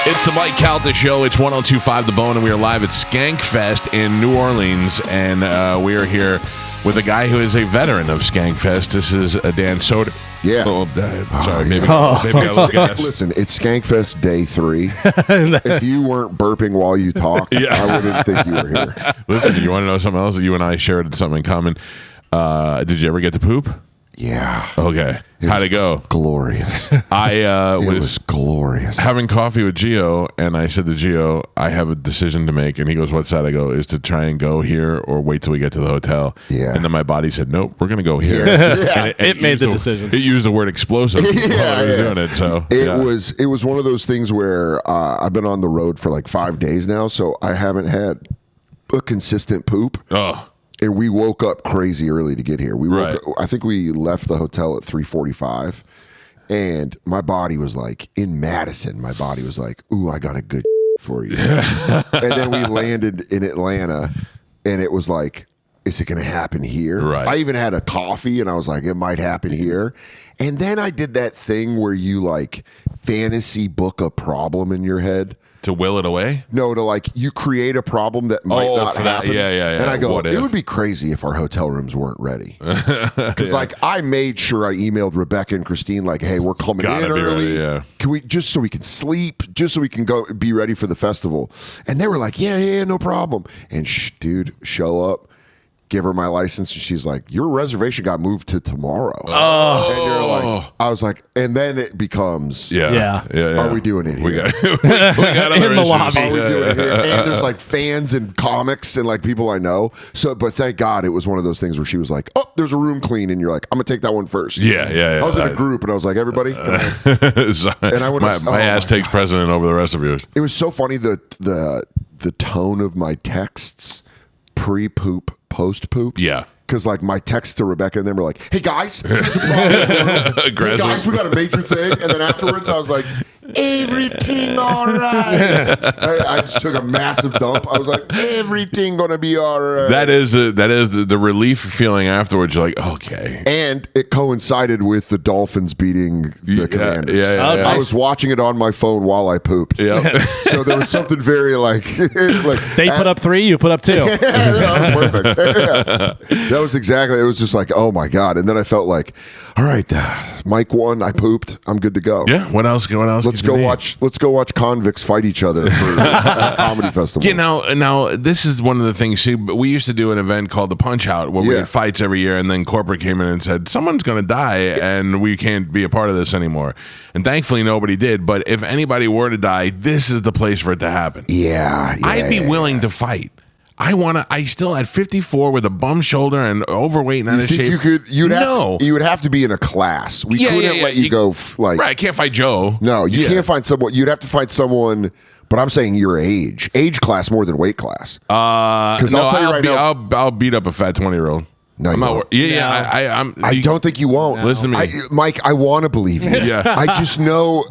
It's the Mike Calta Show. It's 102.5 The Bone, and we are live at Skankfest in New Orleans. And we are here with a guy who is a veteran of Skankfest. This is Dan Soder. Yeah. Sorry, maybe I look at Listen, it's Skankfest day 3. If you weren't burping while you talked, I wouldn't think you were here. Listen, you want to know something else? You and I shared something in common. Did you ever get to poop? Yeah. Okay. How'd it go? Glorious. It was glorious. Having coffee with Gio, and I said to Gio, I have a decision to make. And he goes, what's that? I go, is to try and go here or wait till we get to the hotel. Yeah. And then my body said, nope, we're going to go here. Yeah. And it made the decision. It used the word explosive while I was doing it. So it was one of those things where I've been on the road for like 5 days now, so I haven't had a consistent poop. Oh. And we woke up crazy early to get here. I think we left the hotel at 3:45, and my body was like, in Madison, my body was like, ooh, I got a good for you. And then we landed in Atlanta, and it was like, is it going to happen here? Right. I even had a coffee, and I was like, it might happen here. And then I did that thing where you like fantasy book a problem in your head. To will it away? No, to like you create a problem that might not happen. Yeah. And I go, what it if? would be crazy if our hotel rooms weren't ready. Because like I made sure I emailed Rebecca and Christine like, hey, we're coming in early. Ready, Can we just so we can sleep, just so we can go be ready for the festival? And they were like, yeah, no problem. And dude, show up. Give her my license, and she's like, your reservation got moved to tomorrow. Oh. And you're like, I was like, and then it becomes, Yeah. Are we doing it here? We got other In the issues. lobby. Are we doing it here? And there's like fans and comics and like people I know. So, but thank God it was one of those things where she was like, oh, there's a room clean, and you're like, I'm gonna take that one first. Yeah. I was in a group, and I was like, everybody. And I would my ass takes precedent over the rest of yours. It was so funny the tone of my texts pre-poop, post-poop. Yeah. Because like my texts to Rebecca and them were like, hey guys, there's a problem. Hey guys, we got a major thing. And then afterwards I was like, everything all right. I just took a massive dump. I was like, everything gonna be all right. That is the relief feeling afterwards. You're like, okay. And it coincided with the Dolphins beating the Commanders. Yeah. I was watching it on my phone while I pooped. Yeah. So there was something very like they put up 3, you put up 2. That was perfect. That was exactly. It was just like, oh my god. And then I felt like, all right, Mike won. I pooped. I'm good to go. Yeah. What else? Let's go watch convicts fight each other for a comedy festival. Yeah. Now this is one of the things. See, we used to do an event called the Punch Out where we had fights every year, and then corporate came in and said someone's going to die, and we can't be a part of this anymore. And thankfully, nobody did. But if anybody were to die, this is the place for it to happen. Yeah. I'd be willing to fight. I still at 54 with a bum shoulder and overweight and out of shape. You would have to be in a class. We couldn't let you go like. Right, I can't fight Joe. No, you can't find someone. You'd have to find someone. But I'm saying your age class more than weight class. Because I'll tell you right now, I'll beat up a fat 20-year-old. No, I'm not. I don't think you won't. Listen to me, Mike. I want to believe you. Yeah. I just know.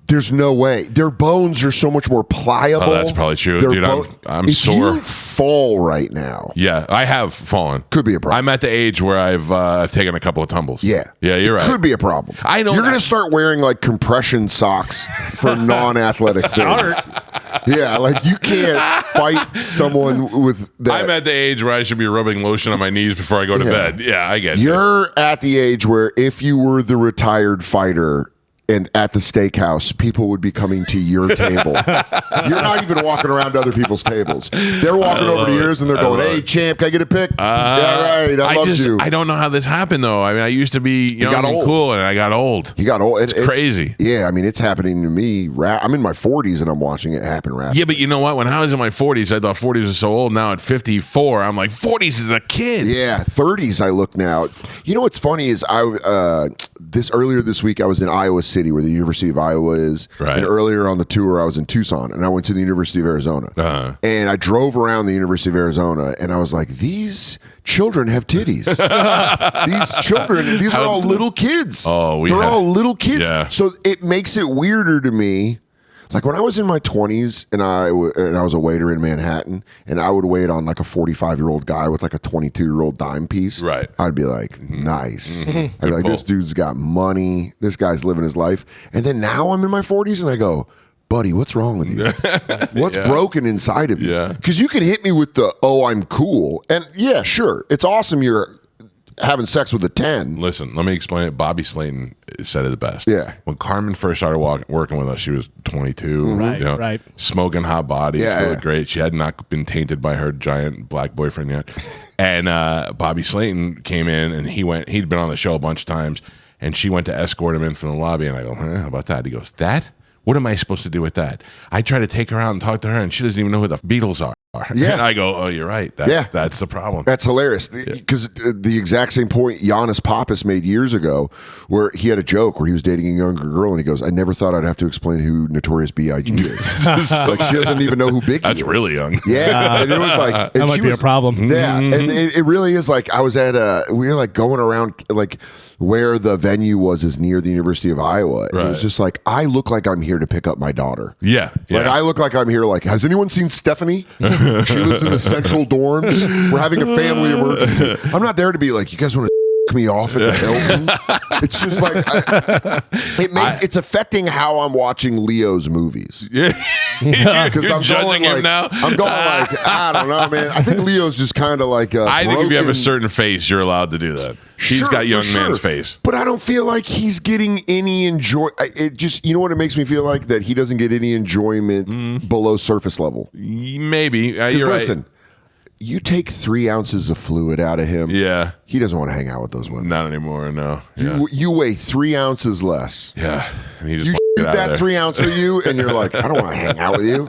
There's no way. Their bones are so much more pliable. Oh, that's probably true, dude. I'm sore. If you fall right now, yeah, I have fallen. Could be a problem. I'm at the age where I've taken a couple of tumbles. Yeah, you're right. Could be a problem. I know you're going to start wearing like compression socks for non-athletic things. Yeah, like you can't fight someone with that. I'm at the age where I should be rubbing lotion on my knees before I go to bed. Yeah, I get it. You're at the age where if you were the retired fighter and at the steakhouse, people would be coming to your table. You're not even walking around to other people's tables. They're walking over to yours and they're going, hey, champ, can I get a pic? Yeah, right. I loved you. I don't know how this happened, though. I mean, I used to be young and cool, and I got old. You got old. It's crazy. Yeah, I mean, it's happening to me. I'm in my 40s, and I'm watching it happen rapidly. Yeah, but you know what? When I was in my 40s, I thought 40s was so old. Now at 54, I'm like, 40s is a kid. Yeah, 30s I look now. You know what's funny is earlier this week, I was in Iowa City, where the University of Iowa is. Right. And earlier on the tour, I was in Tucson, and I went to the University of Arizona. And I drove around the University of Arizona, and I was like, these children have titties. These are all little kids. Oh, they're all little kids. Yeah. So it makes it weirder to me Like when I was in my 20s and I was a waiter in Manhattan and I would wait on like a 45-year-old guy with like a 22-year-old dime piece. Right. I'd be like, nice. I'd be like, this dude's got money. This guy's living his life. And then now I'm in my 40s and I go, buddy, what's wrong with you? What's broken inside of you? Yeah. Because you can hit me with the, oh, I'm cool. And yeah, sure. It's awesome you're having sex with a 10. Listen, let me explain it. Bobby Slayton said it the best. Yeah. When Carmen first started working with us, she was 22. Right, you know, right. Smoking hot body. Yeah, She looked yeah. great. She had not been tainted by her giant black boyfriend yet. And Bobby Slayton came in and he'd been on the show a bunch of times. And she went to escort him in from the lobby. And I go, how about that? He goes, that? What am I supposed to do with that? I try to take her out and talk to her, and she doesn't even know who the Beatles are. Yeah. And I go, oh, you're right. That's the problem. That's hilarious because the exact same point Giannis Pappas made years ago where he had a joke where he was dating a younger girl and he goes, I never thought I'd have to explain who Notorious B.I.G. is. Like she doesn't even know who Biggie is. That's really young. Yeah. And it was like, That might be a problem. Yeah. And it really is like, I was at we were like going around like where the venue was is near the University of Iowa. And it was just like, I look like I'm here to pick up my daughter. Yeah. Like I look like I'm here like, has anyone seen Stephanie? She lives in the central dorms. We're having a family emergency. I'm not there to be like, you guys want to me off at the Hilton. It's just like it's affecting how I'm watching Leo's movies. Yeah. Because I'm judging going him like, now? I'm going like, I don't know, man. I think Leo's just kind of like I think if you have a certain face, you're allowed to do that. He's Sure, got young for man's sure. face. But I don't feel like he's getting any enjoy. It just, you know what it makes me feel like? That he doesn't get any enjoyment below surface level. Maybe. Because You're listen, right. you take 3 ounces of fluid out of him. Yeah. He doesn't want to hang out with those women. Not anymore, no. Yeah. You weigh 3 ounces less. Yeah. And he just You wants to shoot get out of that there. 3 ounce of you, and you're like, I don't want to hang out with you.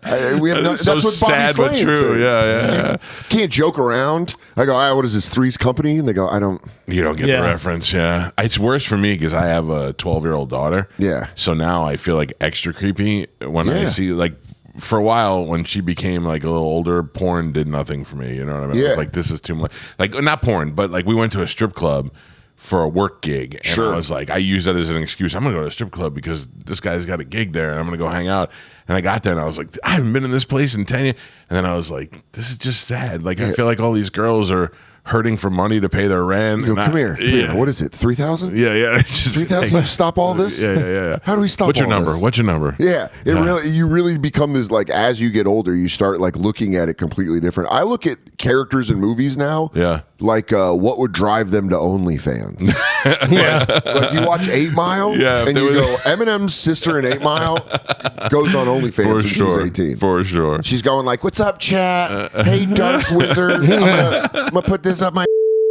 That's That's what Bobby sad, but but true. said. Yeah. Can't joke around. I go, what is this, Three's Company? And they go, I don't. You don't get Yeah. the reference, yeah. It's worse for me because I have a 12-year-old daughter. Yeah. So now I feel like extra creepy when I Yeah. see, like, for a while when she became like a little older, porn did nothing for me. You know what I mean? I Yeah. was like, this is too much. Like, not porn, but like we went to a strip club for a work gig. And Sure. I was like, I use that as an excuse. I'm going to go to a strip club because this guy's got a gig there and I'm going to go hang out. And I got there and I was like, I haven't been in this place in 10 years. And then I was like, this is just sad. Like, I feel like all these girls are hurting for money to pay their rent. You go, and come here. What is it, 3,000? Yeah. It's just 3,000 to stop all this? Yeah. How do we stop What's your all number? this? What's your number? Yeah, you really become this, like, as you get older, you start like looking at it completely different. I look at characters in movies now, like what would drive them to OnlyFans. like you watch 8 Mile, and you go, Eminem's sister in 8 Mile goes on OnlyFans For when sure. she's 18. For sure. She's going like, "What's up, chat? Hey, Dark Wizard, I'm gonna put this up my."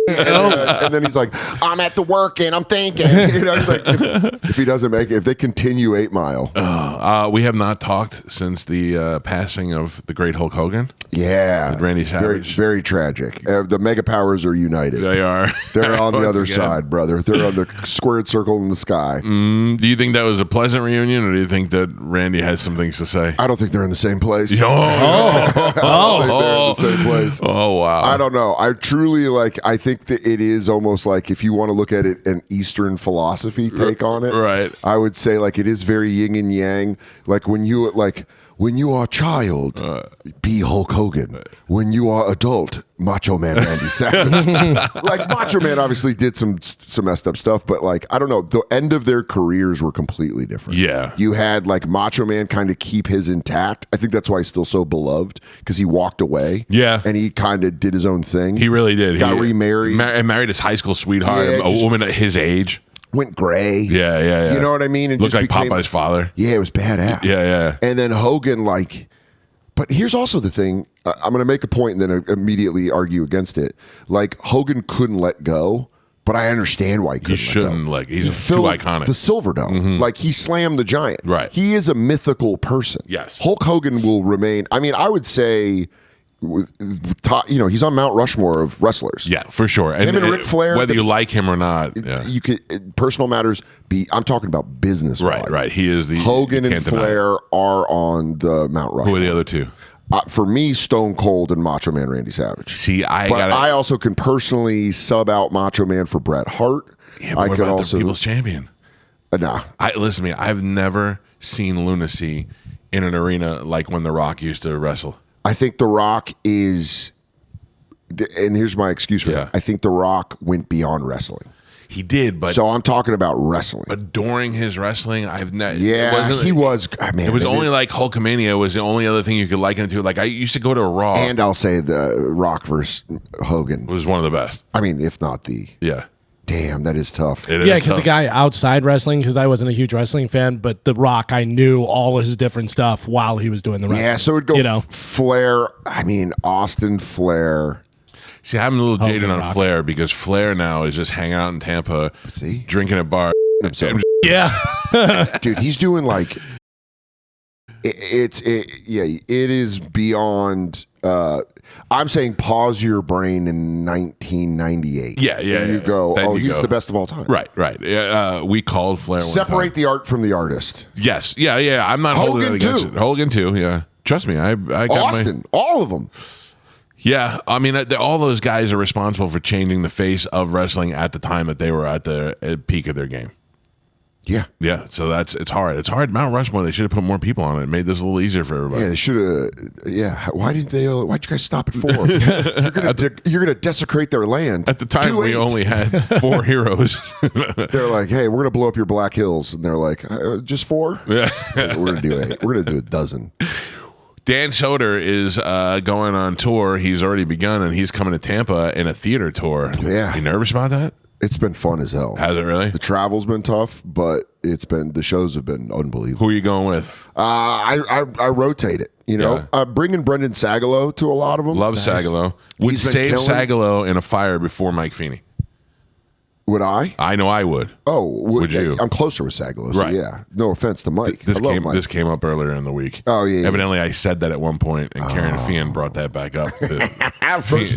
And then he's like, I'm at the work and I'm thinking. You know, it's like, if he doesn't make it, if they continue 8 Mile. We have not talked since the passing of the great Hulk Hogan. Yeah. With Randy Very, Savage. very tragic. The mega powers are united. They are. They're on the Once other again. side, brother. They're on the squared circle in the sky. Do you think that was a pleasant reunion, or do you think that Randy has some things to say? I don't think they're in the same place. Oh, I don't think they're in the same place. oh wow. I don't know. I truly I think that it is almost like, if you want to look at it, an Eastern philosophy take on it. Right. I would say like it is very yin and yang. Like when you are a child, be Hulk Hogan. When you are adult, Macho Man Randy Savage. Like Macho Man obviously did some messed up stuff, but like, I don't know, the end of their careers were completely different. Yeah. You had like Macho Man kind of keep his intact. I think that's why he's still so beloved, because he walked away. Yeah. And he kind of did his own thing. He really did. Got he remarried. Married his high school sweetheart, Yeah, a woman at his age. Went gray. Yeah. You know what I mean? And Looked just like became, Popeye's father. Yeah, it was badass. Yeah. And then Hogan, like, but here's also the thing. I'm going to make a point and then immediately argue against it. Like, Hogan couldn't let go, but I understand why he couldn't You shouldn't let go. He's too filled iconic. The Silver Dome. Like, he slammed the giant. Right. He is a mythical person. Yes. Hulk Hogan will remain. I mean, I would say, he's on Mount Rushmore of wrestlers. Yeah, for sure. Him and Ric Flair, whether you like him or not. Yeah. You could personal matters. I'm talking about business. Right. He is the Hogan you and can't deny it. Flair are on the Mount Rushmore. Who are the other two? For me, Stone Cold and Macho Man Randy Savage. See, But I also can personally sub out Macho Man for Bret Hart. Yeah, but what about the People's Champion? Nah. Listen to me. I've never seen lunacy in an arena like when The Rock used to wrestle? I think The Rock is, and here's my excuse for that. I think The Rock went beyond wrestling. He did, but so I'm talking about wrestling. But during his wrestling, he was. Man, it was only like Hulkamania was the only other thing you could liken it to. Like I used to go to a Raw, and I'll say the Rock versus Hogan was one of the best. I mean, if not the Damn, that is tough. Yeah, because the guy outside wrestling, because I wasn't a huge wrestling fan, but The Rock, I knew all of his different stuff while he was doing the wrestling. Yeah, so it'd go Flair. I mean, Austin Flair. See, I'm a little jaded on Flair because Flair now is just hanging out in Tampa, drinking at bar. Yeah, dude, he's doing like it is beyond. I'm saying pause your brain in 1998. Yeah. You go, then he's the best of all time. Right. We called Flair. Separate the art from the artist. Yes. Yeah. I'm not holding it against it. Hogan too. Yeah. Trust me. I got Austin. All of them. Yeah, I mean, all those guys are responsible for changing the face of wrestling at the time that they were at the peak of their game. Yeah. So it's hard. It's hard. Mount Rushmore. They should have put more people on it. Made this a little easier for everybody. Yeah, they should have. Yeah. Why'd you guys stop at 4? You're gonna desecrate their land. At the time, we only had 4 heroes. They're like, hey, we're gonna blow up your Black Hills, and they're like, just 4? Yeah. We're gonna do 8. We're gonna do a dozen. Dan Soder is going on tour. He's already begun, and he's coming to Tampa in a theater tour. Yeah. You nervous about that? It's been fun as hell. Has it really? The travel's been tough, but the shows have been unbelievable. Who are you going with? I rotate it. You know, bringing Brendan Sagalow to a lot of them. Love Sagalow. Would save Sagalow in a fire before Mike Feeney. Would I? I know I would. Oh, would you? I'm closer with Sagalow, so right? Yeah. No offense to Mike. This came up earlier in the week. Oh yeah. Evidently, I said that at one point, and Karen Fian brought that back up to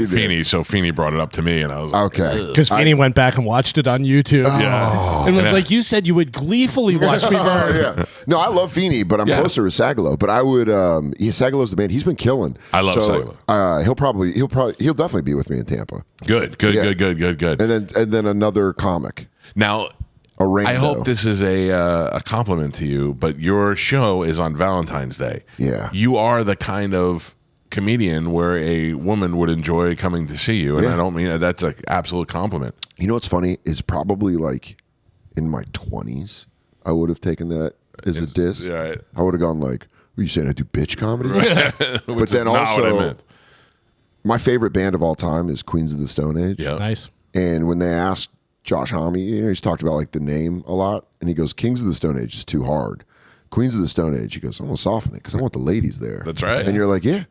Feeney. So Feeney brought it up to me, and I was like, okay, because Feeney went back and watched it on YouTube. And was like, "You said you would gleefully watch me burn." Yeah. No, I love Feeney, but I'm closer with Sagalow. But I would. Sagalow's the man. He's been killing. I love Sagalow. He'll definitely be with me in Tampa. Good. And then another comic. Now, I hope this is a compliment to you, but your show is on Valentine's Day. Yeah. You are the kind of comedian where a woman would enjoy coming to see you, and I don't mean that's an absolute compliment. You know what's funny is probably like in my 20s, I would have taken that as a diss. Yeah. I would have gone like, "Are you saying I do bitch comedy?" Right. But then also, my favorite band of all time is Queens of the Stone Age. Yeah. Nice. And when they asked Josh Homme, he's talked about like the name a lot, and he goes, "Kings of the Stone Age is too hard. Queens of the Stone Age," he goes, "I'm gonna soften it because I want the ladies there." That's right. And you're like, yeah.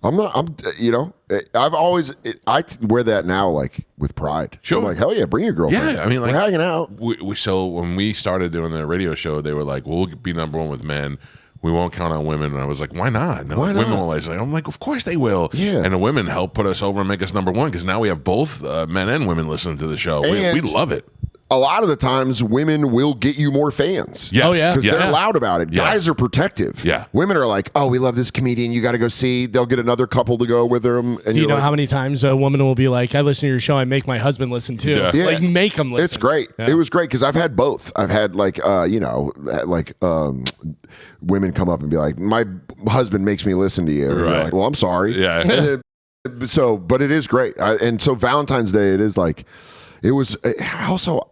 I'm I've always I wear that now like with pride. Sure. I'm like, hell yeah, bring your girlfriend. Yeah, I mean, like, we're hanging out. So when we started doing the radio show, they were like, "We'll be number one with men. We won't count on women." And I was like, why not? No, why not? Women will always say, I'm like, of course they will. Yeah. And the women help put us over and make us number one because now we have both men and women listening to the show. We love it. A lot of the times, women will get you more fans. Yes. Oh, yeah. Because they're loud about it. Yeah. Guys are protective. Yeah. Women are like, "Oh, we love this comedian. You got to go see." They'll get another couple to go with them. And Do you know how many times a woman will be like, "I listen to your show. I make my husband listen too." Yeah. Like, make him listen. It's great. Yeah. It was great because I've had both. I've had women come up and be like, "My husband makes me listen to you." And you're like, "Well, I'm sorry." Yeah. But it is great. And so Valentine's Day, it is like, it was also.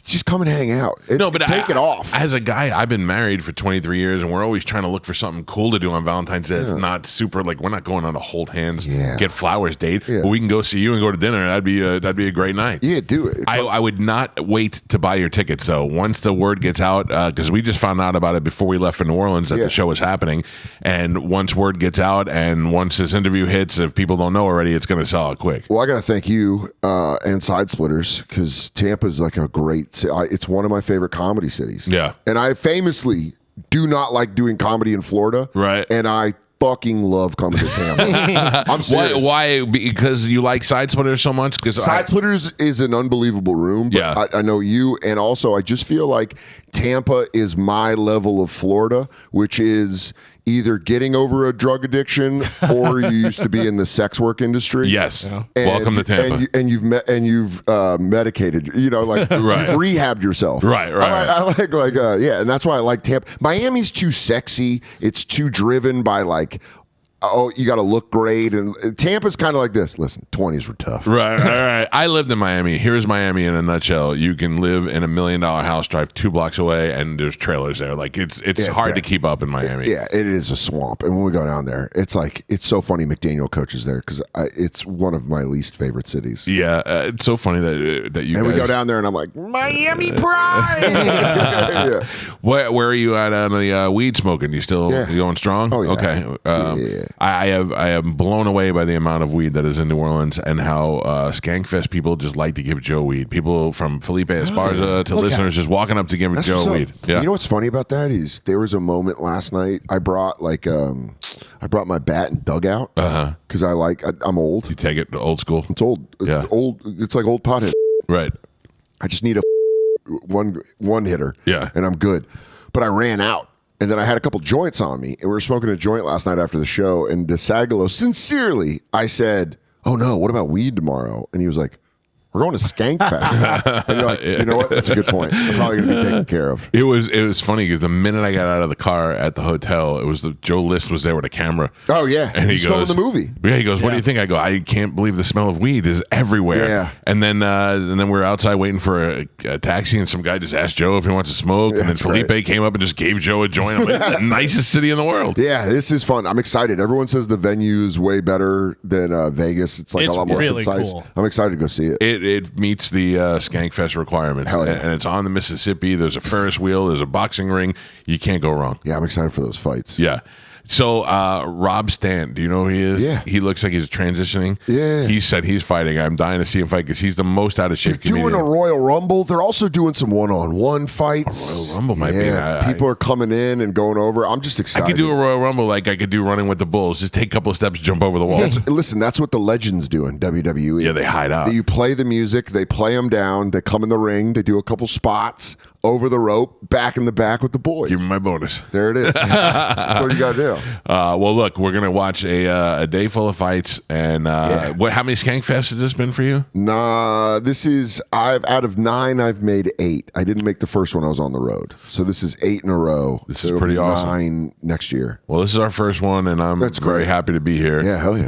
Just come and hang out. Take it off. As a guy, I've been married for 23 years, and we're always trying to look for something cool to do on Valentine's Day. It's not super like we're not going on a hold hands, get flowers date, but we can go see you and go to dinner. That'd be a great night. Yeah, do it. I would not wait to buy your tickets though. Once the word gets out, because we just found out about it before we left for New Orleans that the show was happening, and once word gets out, and once this interview hits, if people don't know already, it's going to sell out quick. Well, I got to thank you and Side Splitters because Tampa's like a great. It's one of my favorite comedy cities. Yeah. And I famously do not like doing comedy in Florida. Right. And I fucking love coming to Tampa. I'm serious. Why? Because you like Side Splitters so much? Because Side Splitters is an unbelievable room. But Yeah. I know you, and also I just feel like Tampa is my level of Florida, which is either getting over a drug addiction or you used to be in the sex work industry. Yes. And, Welcome to Tampa. And you've medicated, you've rehabbed yourself. Right. I like and that's why I like Tampa. Miami's too sexy. It's too driven by like, oh, you got to look great. And Tampa's kind of like this. Listen, 20s were tough. Right. I lived in Miami. Here's Miami in a nutshell. You can live in $1 million house, drive 2 blocks away, and there's trailers there. Like it's hard to keep up in Miami. Yeah, it is a swamp. And when we go down there, it's like, it's so funny McDaniel coaches there because it's one of my least favorite cities. Yeah, it's so funny that you. And guys, we go down there, and I'm like, Miami pride. Yeah. Where are you at on the weed smoking? You still you going strong? Oh, yeah. Okay. Yeah. I am blown away by the amount of weed that is in New Orleans and how Skankfest people just like to give Joe weed. People from Felipe Esparza to listeners just walking up to give Joe weed. Yeah. You know what's funny about that is there was a moment last night. I brought my bat and dugout because I'm old. You take it old school. It's old. Yeah. Old. It's like old pothead. Right. I just need a one hitter. Yeah. And I'm good. But I ran out. And then I had a couple joints on me, and we were smoking a joint last night after the show. And DeSagalo, sincerely, I said, "Oh no, what about weed tomorrow?" And he was like, "We're going to Skankfest." And you're like, you know what? That's a good point. I'm probably going to be taken care of. It was funny because the minute I got out of the car at the hotel, it was Joe List was there with a camera. Oh yeah, and he's filming the movie. Yeah, he goes, "What do you think?" I go, "I can't believe the smell of weed is everywhere." Yeah. And then we're outside waiting for a taxi, and some guy just asked Joe if he wants to smoke, and then That's Felipe right. came up and just gave Joe a joint. I'm like, "This is the nicest city in the world." Yeah, this is fun. I'm excited. Everyone says the venue is way better than Vegas. It's like It's a lot more really concise. cool. I'm excited to go see it. It meets the Skankfest requirements. Hell yeah. And it's on the Mississippi. There's a Ferris wheel. There's a boxing ring. You can't go wrong. Yeah, I'm excited for those fights. Yeah. So Rob Stant, do you know who he is? Yeah. He looks like he's transitioning. Yeah. He said he's fighting. I'm dying to see him fight because he's the most out of shape They're doing comedian. a Royal Rumble. They're also doing some one-on-one fights. A Royal Rumble might be. People are coming in and going over. I'm just I excited. could do a Royal Rumble like I could do Running with the Bulls. Just take a couple of steps, jump over the walls. Listen, that's what the legends do in WWE. Yeah, they hide out. You play the music, they play them down, they come in the ring, they do a couple spots over the rope, back in the back with the boys. Give me my bonus. There it is. That's what you got to do. Well, look, we're gonna watch a day full of fights. And how many Skankfests has this been for you? Nah, this is out of 9, I've made 8. I didn't make the first one. I was on the road, so this is 8 in a row. This is pretty awesome. 9 next year. Well, this is our first one, and I'm That's very great. happy to be here. Yeah, hell yeah.